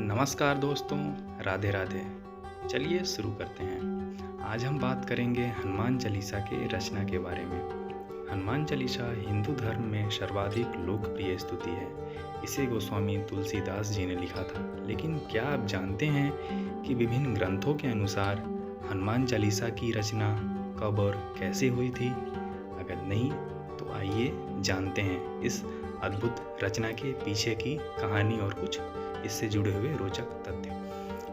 नमस्कार दोस्तों, राधे राधे। चलिए शुरू करते हैं। आज हम बात करेंगे हनुमान चालीसा के रचना के बारे में। हनुमान चालीसा हिंदू धर्म में सर्वाधिक लोकप्रिय स्तुति है। इसे गोस्वामी तुलसीदास जी ने लिखा था। लेकिन क्या आप जानते हैं कि विभिन्न ग्रंथों के अनुसार हनुमान चालीसा की रचना कब और कैसे हुई थी? अगर नहीं तो आइए जानते हैं इस अद्भुत रचना के पीछे की कहानी और कुछ इससे जुड़े हुए रोचक तथ्य।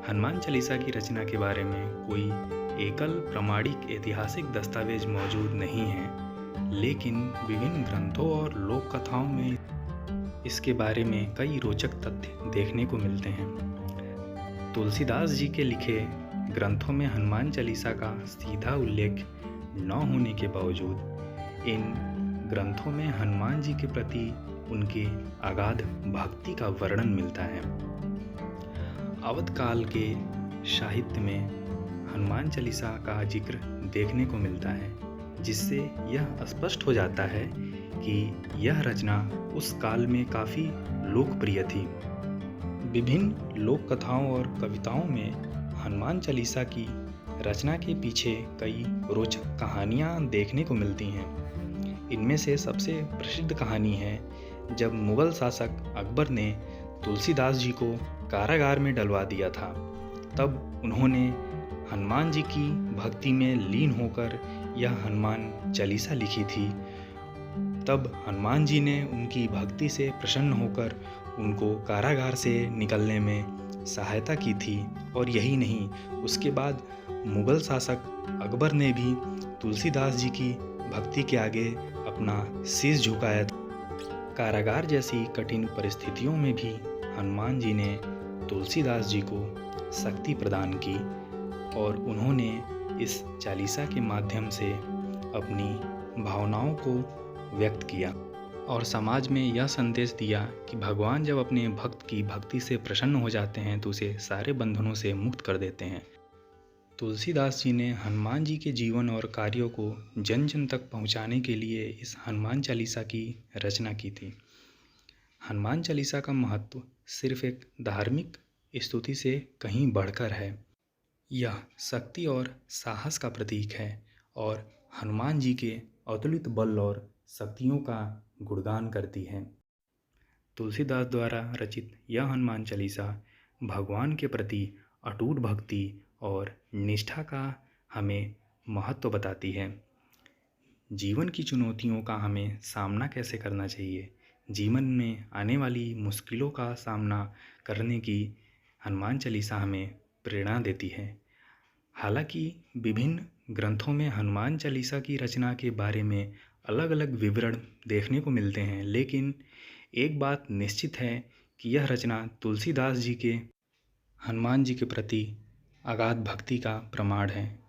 हनुमान चालीसा की रचना के बारे में कोई एकल प्रामाणिक ऐतिहासिक दस्तावेज मौजूद नहीं है, लेकिन विभिन्न ग्रंथों और लोक कथाओं में इसके बारे में कई रोचक तथ्य देखने को मिलते हैं। तुलसीदास जी के लिखे ग्रंथों में हनुमान चालीसा का सीधा उल्लेख न होने के बावजूद इन ग्रंथों में हनुमान जी के प्रति उनके अगाध भक्ति का वर्णन मिलता है। अवध काल के साहित्य में हनुमान चालीसा का जिक्र देखने को मिलता है, जिससे यह स्पष्ट हो जाता है कि यह रचना उस काल में काफ़ी लोकप्रिय थी। विभिन्न लोक कथाओं और कविताओं में हनुमान चालीसा की रचना के पीछे कई रोचक कहानियाँ देखने को मिलती हैं। इनमें से सबसे प्रसिद्ध कहानी है जब मुगल शासक अकबर ने तुलसीदास जी को कारागार में डलवा दिया था। तब उन्होंने हनुमान जी की भक्ति में लीन होकर यह हनुमान चालीसा लिखी थी। तब हनुमान जी ने उनकी भक्ति से प्रसन्न होकर उनको कारागार से निकलने में सहायता की थी। और यही नहीं, उसके बाद मुगल शासक अकबर ने भी तुलसीदास जी की भक्ति के आगे अपना शीश झुकाया था। कारागार जैसी कठिन परिस्थितियों में भी हनुमान जी ने तुलसीदास जी को शक्ति प्रदान की और उन्होंने इस चालीसा के माध्यम से अपनी भावनाओं को व्यक्त किया और समाज में यह संदेश दिया कि भगवान जब अपने भक्त की भक्ति से प्रसन्न हो जाते हैं तो उसे सारे बंधनों से मुक्त कर देते हैं। तुलसीदास जी ने हनुमान जी के जीवन और कार्यों को जन जन तक पहुंचाने के लिए इस हनुमान चालीसा की रचना की थी। हनुमान चालीसा का महत्व सिर्फ एक धार्मिक स्तुति से कहीं बढ़कर है। यह शक्ति और साहस का प्रतीक है और हनुमान जी के अतुलित बल और शक्तियों का गुणगान करती है। तुलसीदास द्वारा रचित यह हनुमान चालीसा भगवान के प्रति अटूट भक्ति और निष्ठा का हमें महत्व बताती है। जीवन की चुनौतियों का हमें सामना कैसे करना चाहिए, जीवन में आने वाली मुश्किलों का सामना करने की हनुमान चालीसा हमें प्रेरणा देती है। हालांकि विभिन्न ग्रंथों में हनुमान चालीसा की रचना के बारे में अलग अलग विवरण देखने को मिलते हैं, लेकिन एक बात निश्चित है कि यह रचना तुलसीदास जी के हनुमान जी के प्रति अगाध भक्ति का प्रमाण है।